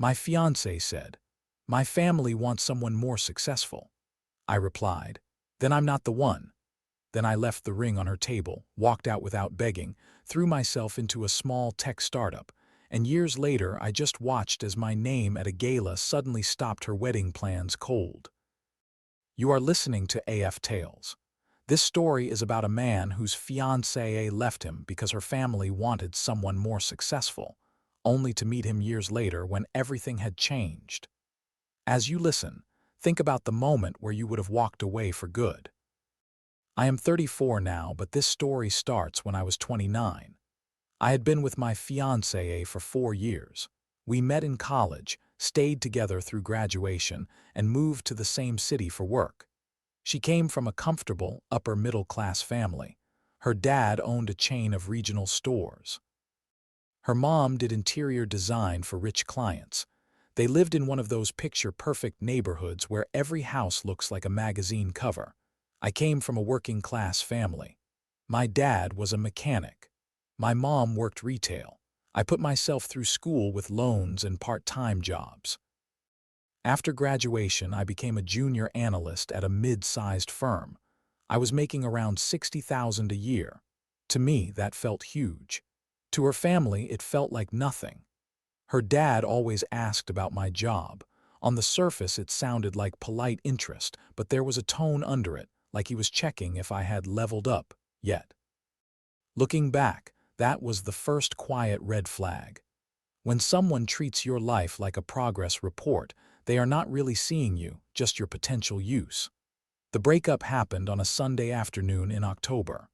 My fiancé said, "My family wants someone more successful." I replied, "Then I'm not the one." Then I left the ring on her table, walked out without begging, threw myself into a small tech startup, and years later I just watched as my name at a gala suddenly stopped her wedding plans cold. You are listening to AF Tales. This story is about a man whose fiancée left him because her family wanted someone more successful, only to meet him years later when everything had changed. As you listen, think about the moment where you would have walked away for good. I am 34 now, but this story starts when I was 29. I had been with my fiancée for 4 years. We met in college, stayed together through graduation, and moved to the same city for work. She came from a comfortable, upper-middle-class family. Her dad owned a chain of regional stores. Her mom did interior design for rich clients. They lived in one of those picture-perfect neighborhoods where every house looks like a magazine cover. I came from a working-class family. My dad was a mechanic. My mom worked retail. I put myself through school with loans and part-time jobs. After graduation, I became a junior analyst at a mid-sized firm. I was making around $60,000 a year. To me, that felt huge. To her family, it felt like nothing. Her dad always asked about my job. On the surface, it sounded like polite interest, but there was a tone under it, like he was checking if I had leveled up yet. Looking back, that was the first quiet red flag. When someone treats your life like a progress report, they are not really seeing you, just your potential use. The breakup happened on a Sunday afternoon in October.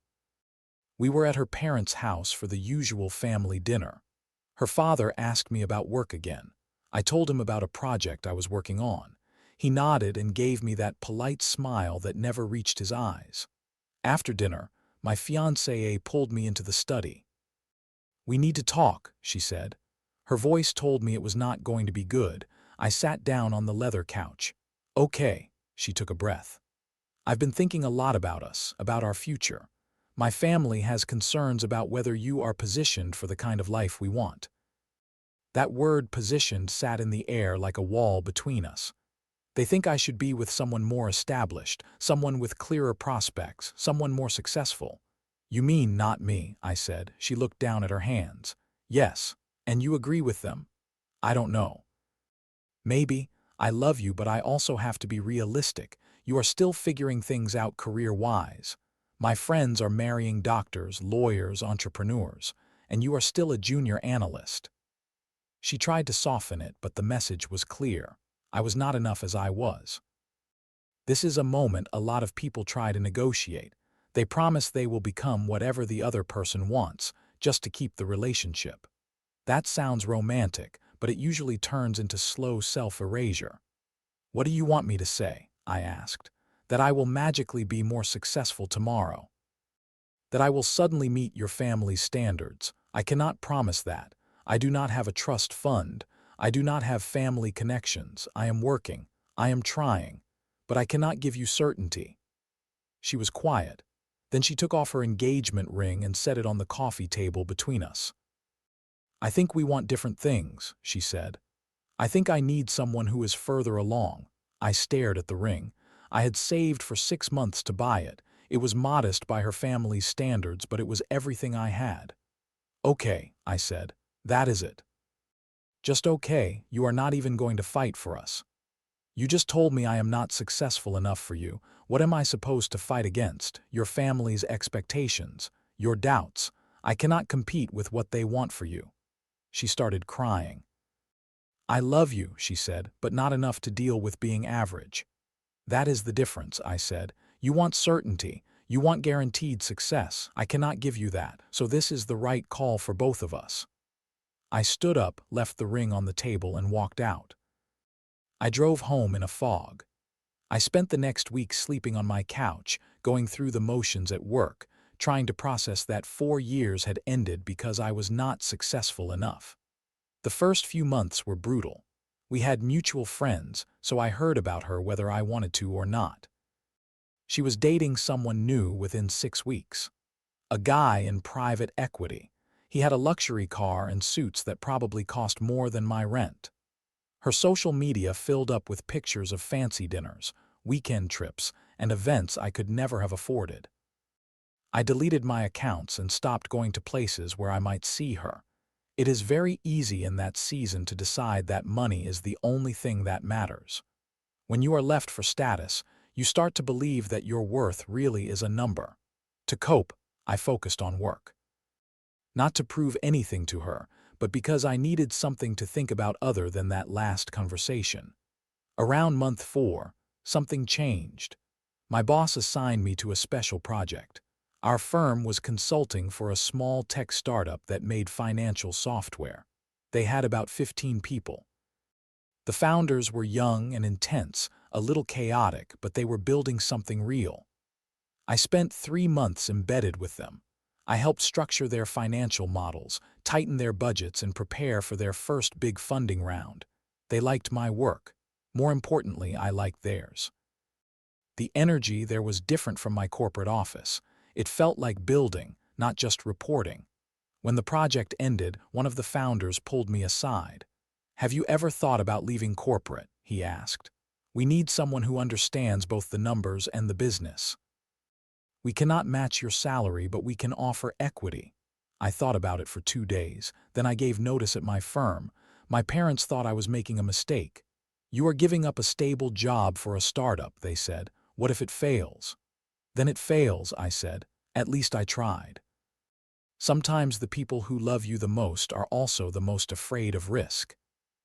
We were at her parents' house for the usual family dinner. Her father asked me about work again. I told him about a project I was working on. He nodded and gave me that polite smile that never reached his eyes. After dinner, my fiancée pulled me into the study. "We need to talk," she said. Her voice told me it was not going to be good. I sat down on the leather couch. "Okay," she took a breath. "I've been thinking a lot about us, about our future. My family has concerns about whether you are positioned for the kind of life we want." That word "positioned" sat in the air like a wall between us. They think I should be with someone more established, someone with clearer prospects, someone more successful. "You mean not me," I said. She looked down at her hands. "Yes, and you agree with them?" "I don't know. Maybe. I love you, but I also have to be realistic. You are still figuring things out career-wise. My friends are marrying doctors, lawyers, entrepreneurs, and you are still a junior analyst." She tried to soften it, but the message was clear. I was not enough as I was. This is a moment a lot of people try to negotiate. They promise they will become whatever the other person wants, just to keep the relationship. That sounds romantic, but it usually turns into slow self-erasure. "What do you want me to say?" I asked. "That I will magically be more successful tomorrow? That I will suddenly meet your family's standards? I cannot promise that. I do not have a trust fund. I do not have family connections. I am working. I am trying. But I cannot give you certainty." She was quiet. Then she took off her engagement ring and set it on the coffee table between us. "I think we want different things," she said. "I think I need someone who is further along." I stared at the ring. I had saved for 6 months to buy it. It was modest by her family's standards, but it was everything I had. "Okay," I said. "That is it." "Just okay, you are not even going to fight for us. You just told me I am not successful enough for you. What am I supposed to fight against? Your family's expectations, your doubts. I cannot compete with what they want for you." She started crying. "I love you," she said, "but not enough to deal with being average." "That is the difference," I said. "You want certainty. You want guaranteed success. I cannot give you that, so this is the right call for both of us." I stood up, left the ring on the table, and walked out. I drove home in a fog. I spent the next week sleeping on my couch, going through the motions at work, trying to process that 4 years had ended because I was not successful enough. The first few months were brutal. We had mutual friends, so I heard about her whether I wanted to or not. She was dating someone new within 6 weeks. A guy in private equity. He had a luxury car and suits that probably cost more than my rent. Her social media filled up with pictures of fancy dinners, weekend trips, and events I could never have afforded. I deleted my accounts and stopped going to places where I might see her. It is very easy in that season to decide that money is the only thing that matters. When you are left for status, you start to believe that your worth really is a number. To cope, I focused on work. Not to prove anything to her, but because I needed something to think about other than that last conversation. Around month 4, something changed. My boss assigned me to a special project. Our firm was consulting for a small tech startup that made financial software. They had about 15 people. The founders were young and intense, a little chaotic, but they were building something real. I spent 3 months embedded with them. I helped structure their financial models, tighten their budgets, and prepare for their first big funding round. They liked my work. More importantly, I liked theirs. The energy there was different from my corporate office. It felt like building, not just reporting. When the project ended, one of the founders pulled me aside. "Have you ever thought about leaving corporate?" he asked. "We need someone who understands both the numbers and the business. We cannot match your salary, but we can offer equity." I thought about it for 2 days. Then I gave notice at my firm. My parents thought I was making a mistake. "You are giving up a stable job for a startup," they said. "What if it fails?" "Then it fails," I said. "At least I tried." Sometimes the people who love you the most are also the most afraid of risk.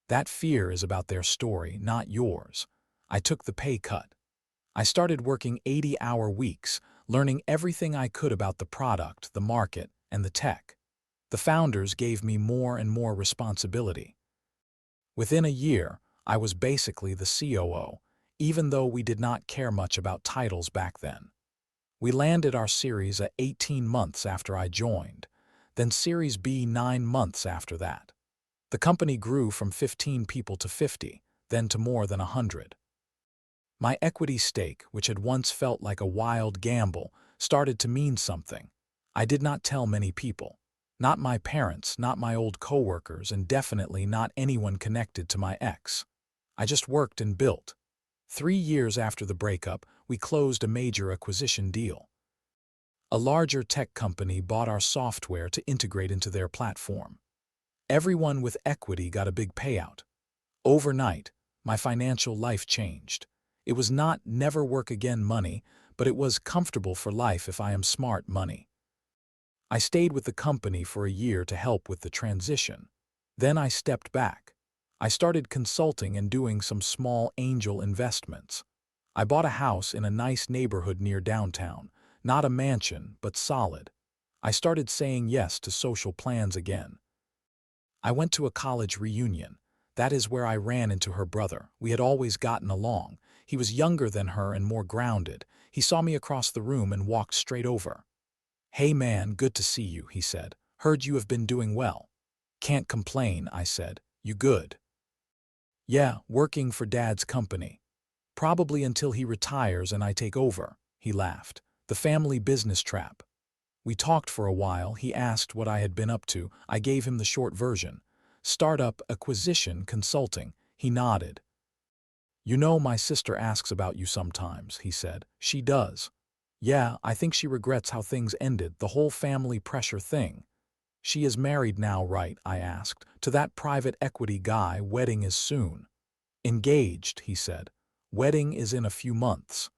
That fear is about their story, not yours. I took the pay cut. I started working 80-hour weeks, learning everything I could about the product, the market, and the tech. The founders gave me more and more responsibility. Within a year, I was basically the COO, even though we did not care much about titles back then. We landed our Series A 18 months after I joined, then Series B 9 months after that. The company grew from 15 people to 50, then to more than 100. My equity stake, which had once felt like a wild gamble, started to mean something. I did not tell many people. Not my parents, not my old coworkers, and definitely not anyone connected to my ex. I just worked and built. 3 years after the breakup, we closed a major acquisition deal. A larger tech company bought our software to integrate into their platform. Everyone with equity got a big payout. Overnight, my financial life changed. It was not never work again money, but it was comfortable for life if I am smart money. I stayed with the company for a year to help with the transition. Then I stepped back. I started consulting and doing some small angel investments. I bought a house in a nice neighborhood near downtown, not a mansion, but solid. I started saying yes to social plans again. I went to a college reunion. That is where I ran into her brother. We had always gotten along. He was younger than her and more grounded. He saw me across the room and walked straight over. "Hey man, good to see you," he said. "Heard you have been doing well." "Can't complain," I said. "You good?" "Yeah, working for Dad's company. Probably until he retires and I take over," he laughed. "The family business trap." We talked for a while. He asked what I had been up to. I gave him the short version. "Startup acquisition consulting." He nodded. "You know, my sister asks about you sometimes," he said. "She does." "Yeah, I think she regrets how things ended, the whole family pressure thing." "She is married now, right?" I asked. "To that private equity guy, wedding is soon." "Engaged," he said. "Wedding is in a few months."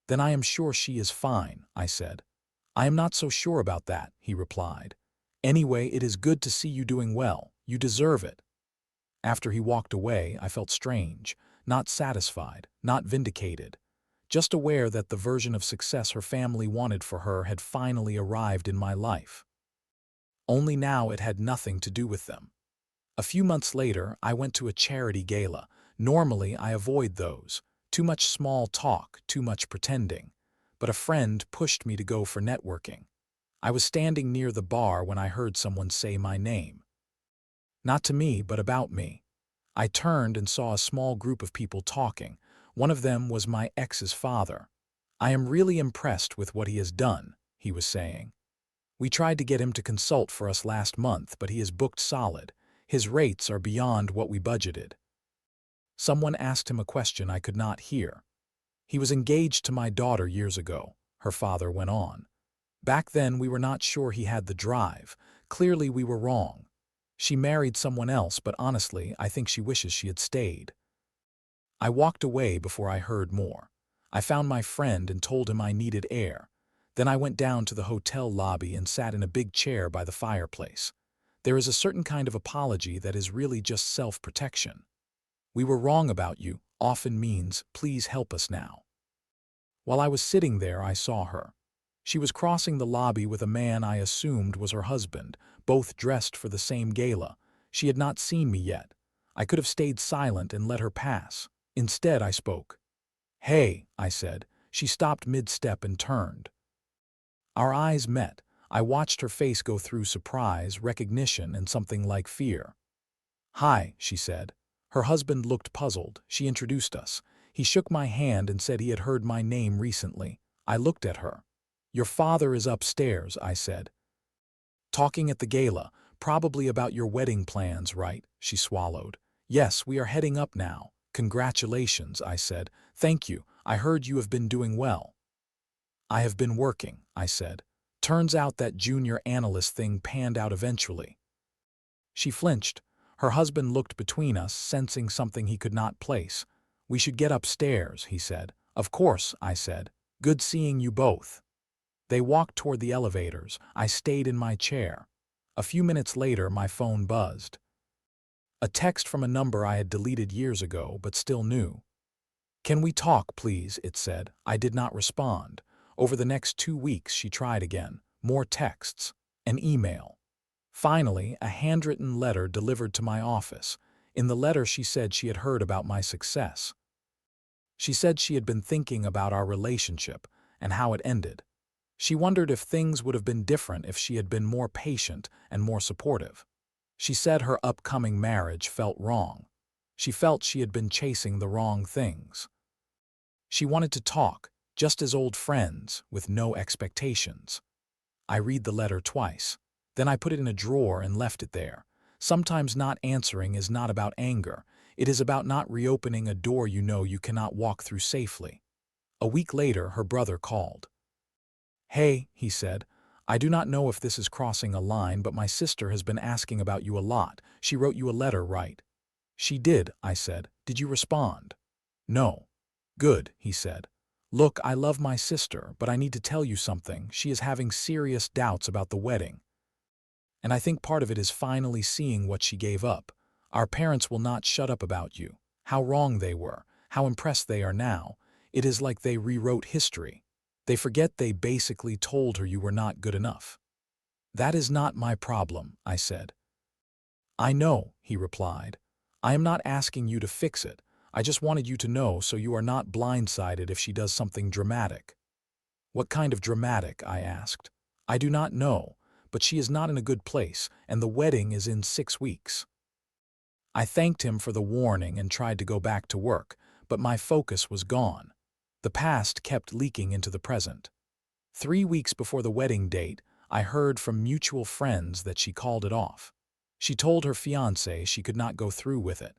"Then I am sure she is fine," I said. "I am not so sure about that," he replied. "Anyway, it is good to see you doing well. You deserve it." After he walked away, I felt strange, not satisfied, not vindicated, just aware that the version of success her family wanted for her had finally arrived in my life. Only now it had nothing to do with them. A few months later, I went to a charity gala. Normally, I avoid those. Too much small talk, too much pretending. But a friend pushed me to go for networking. I was standing near the bar when I heard someone say my name. Not to me, but about me. I turned and saw a small group of people talking. One of them was my ex's father. "I am really impressed with what he has done," he was saying. "We tried to get him to consult for us last month, but he is booked solid. His rates are beyond what we budgeted." Someone asked him a question I could not hear. He was engaged to my daughter years ago, her father went on. Back then we were not sure he had the drive. Clearly we were wrong. She married someone else, but honestly, I think she wishes she had stayed. I walked away before I heard more. I found my friend and told him I needed air. Then I went down to the hotel lobby and sat in a big chair by the fireplace. There is a certain kind of apology that is really just self-protection. "We were wrong about you" often means, "Please help us now." While I was sitting there, I saw her. She was crossing the lobby with a man I assumed was her husband, both dressed for the same gala. She had not seen me yet. I could have stayed silent and let her pass. Instead, I spoke. "Hey," I said. She stopped mid-step and turned. Our eyes met. I watched her face go through surprise, recognition, and something like fear. "Hi," she said. Her husband looked puzzled. She introduced us. He shook my hand and said he had heard my name recently. I looked at her. "Your father is upstairs," I said. "Talking at the gala, probably about your wedding plans, right?" She swallowed. "Yes, we are heading up now." "Congratulations," I said. "Thank you. I heard you have been doing well." "I have been working," I said. "Turns out that junior analyst thing panned out eventually." She flinched. Her husband looked between us, sensing something he could not place. "We should get upstairs," he said. "Of course," I said. "Good seeing you both." They walked toward the elevators. I stayed in my chair. A few minutes later, my phone buzzed. A text from a number I had deleted years ago, but still knew. "Can we talk, please?" it said. I did not respond. Over the next 2 weeks, she tried again. More texts. An email. Finally, a handwritten letter delivered to my office. In the letter, she said she had heard about my success. She said she had been thinking about our relationship and how it ended. She wondered if things would have been different if she had been more patient and more supportive. She said her upcoming marriage felt wrong. She felt she had been chasing the wrong things. She wanted to talk, just as old friends, with no expectations. I read the letter twice. Then I put it in a drawer and left it there. Sometimes not answering is not about anger. It is about not reopening a door you know you cannot walk through safely. A week later, her brother called. "Hey," he said, "I do not know if this is crossing a line, but my sister has been asking about you a lot. She wrote you a letter, right?" "She did," I said. "Did you respond?" "No." "Good," he said. "Look, I love my sister, but I need to tell you something. She is having serious doubts about the wedding. And I think part of it is finally seeing what she gave up. Our parents will not shut up about you. How wrong they were, how impressed they are now. It is like they rewrote history. They forget they basically told her you were not good enough." "That is not my problem," I said. "I know," he replied. "I am not asking you to fix it. I just wanted you to know so you are not blindsided if she does something dramatic." "What kind of dramatic?" I asked. "I do not know, but she is not in a good place, and the wedding is in 6 weeks." I thanked him for the warning and tried to go back to work, but my focus was gone. The past kept leaking into the present. 3 weeks before the wedding date, I heard from mutual friends that she called it off. She told her fiancé she could not go through with it.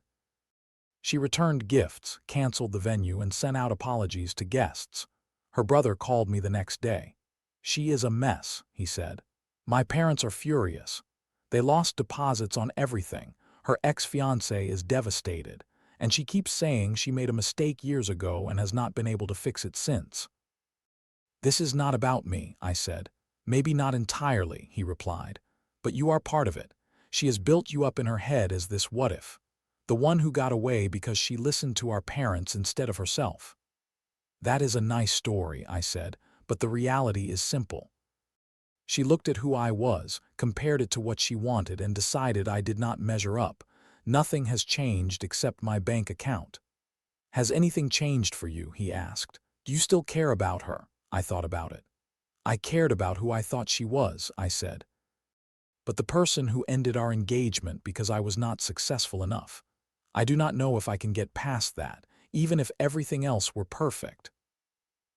She returned gifts, canceled the venue, and sent out apologies to guests. Her brother called me the next day. "She is a mess," he said. "My parents are furious. They lost deposits on everything. Her ex-fiancé is devastated, and she keeps saying she made a mistake years ago and has not been able to fix it since." "This is not about me," I said. "Maybe not entirely," he replied. "But you are part of it. She has built you up in her head as this what-if. The one who got away because she listened to our parents instead of herself." "That is a nice story," I said, "but the reality is simple. She looked at who I was, compared it to what she wanted, and decided I did not measure up. Nothing has changed except my bank account." "Has anything changed for you?" he asked. "Do you still care about her?" I thought about it. "I cared about who I thought she was," I said. "But the person who ended our engagement because I was not successful enough. I do not know if I can get past that, even if everything else were perfect."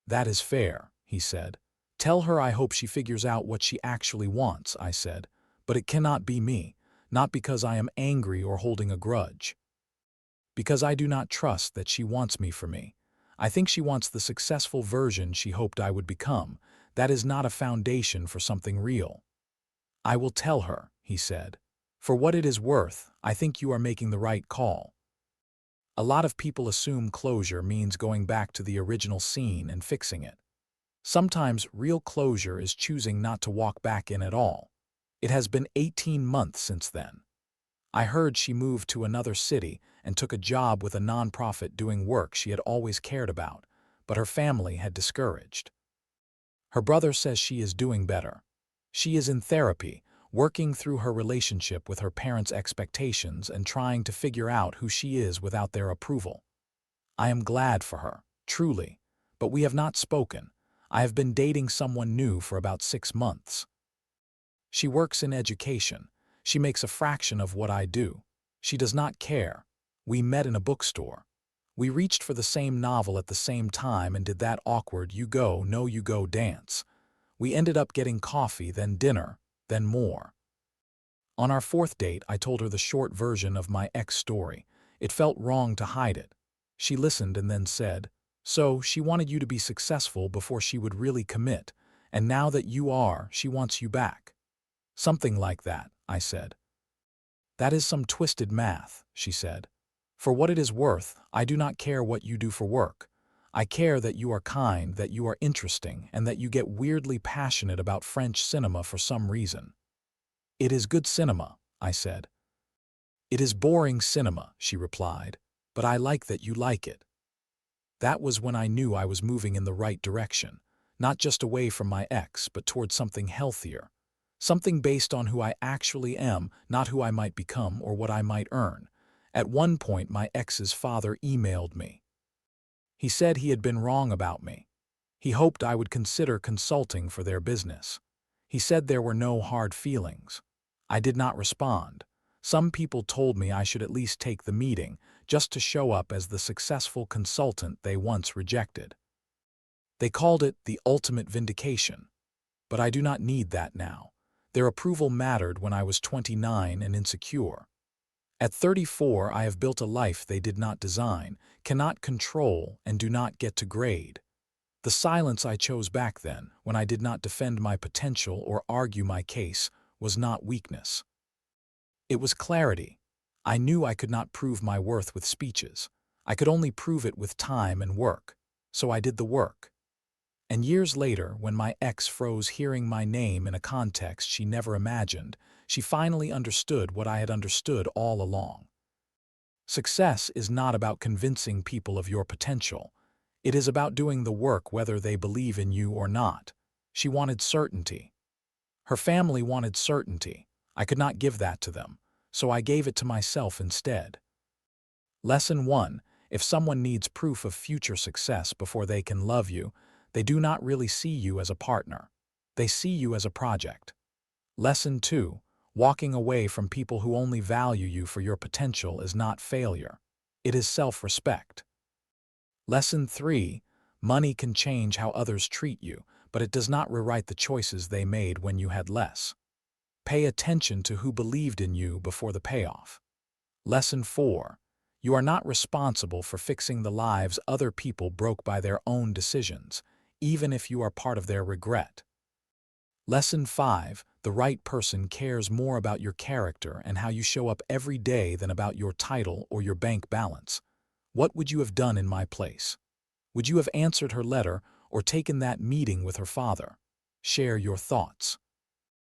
"That is fair," he said. "Tell her I hope she figures out what she actually wants," I said. "But it cannot be me, not because I am angry or holding a grudge." Because I do not trust that she wants me for me. I think she wants the successful version she hoped I would become. That is not a foundation for something real. I will tell her, he said. For what it is worth, I think you are making the right call. A lot of people assume closure means going back to the original scene and fixing it. Sometimes real closure is choosing not to walk back in at all. It has been 18 months since then. I heard she moved to another city and took a job with a nonprofit doing work she had always cared about, but her family had discouraged. Her brother says she is doing better. She is in therapy, working through her relationship with her parents' expectations and trying to figure out who she is without their approval. I am glad for her, truly, but we have not spoken. I have been dating someone new for about 6 months. She works in education. She makes a fraction of what I do. She does not care. We met in a bookstore. We reached for the same novel at the same time and did that awkward you go, no you go dance. We ended up getting coffee, then dinner, then more. On our 4th date, I told her the short version of my ex story. It felt wrong to hide it. She listened and then said, so she wanted you to be successful before she would really commit, and now that you are, she wants you back. Something like that, I said. That is some twisted math, she said. For what it is worth, I do not care what you do for work. I care that you are kind, that you are interesting, and that you get weirdly passionate about French cinema for some reason. It is good cinema, I said. It is boring cinema, she replied, but I like that you like it. That was when I knew I was moving in the right direction, not just away from my ex, but towards something healthier. Something based on who I actually am, not who I might become or what I might earn. At one point, my ex's father emailed me. He said he had been wrong about me. He hoped I would consider consulting for their business. He said there were no hard feelings. I did not respond. Some people told me I should at least take the meeting, just to show up as the successful consultant they once rejected. They called it the ultimate vindication. But I do not need that now. Their approval mattered when I was 29 and insecure. At 34, I have built a life they did not design, cannot control, and do not get to grade. The silence I chose back then, when I did not defend my potential or argue my case, was not weakness. It was clarity. I knew I could not prove my worth with speeches. I could only prove it with time and work. So I did the work. And years later, when my ex froze hearing my name in a context she never imagined, she finally understood what I had understood all along. Success is not about convincing people of your potential. It is about doing the work whether they believe in you or not. She wanted certainty. Her family wanted certainty. I could not give that to them, so I gave it to myself instead. Lesson 1. If someone needs proof of future success before they can love you, they do not really see you as a partner. They see you as a project. Lesson 2. Walking away from people who only value you for your potential is not failure. It is self-respect. Lesson 3. Money can change how others treat you, but it does not rewrite the choices they made when you had less. Pay attention to who believed in you before the payoff. Lesson 4. You are not responsible for fixing the lives other people broke by their own decisions, even if you are part of their regret. Lesson 5. The right person cares more about your character and how you show up every day than about your title or your bank balance. What would you have done in my place? Would you have answered her letter or taken that meeting with her father? Share your thoughts.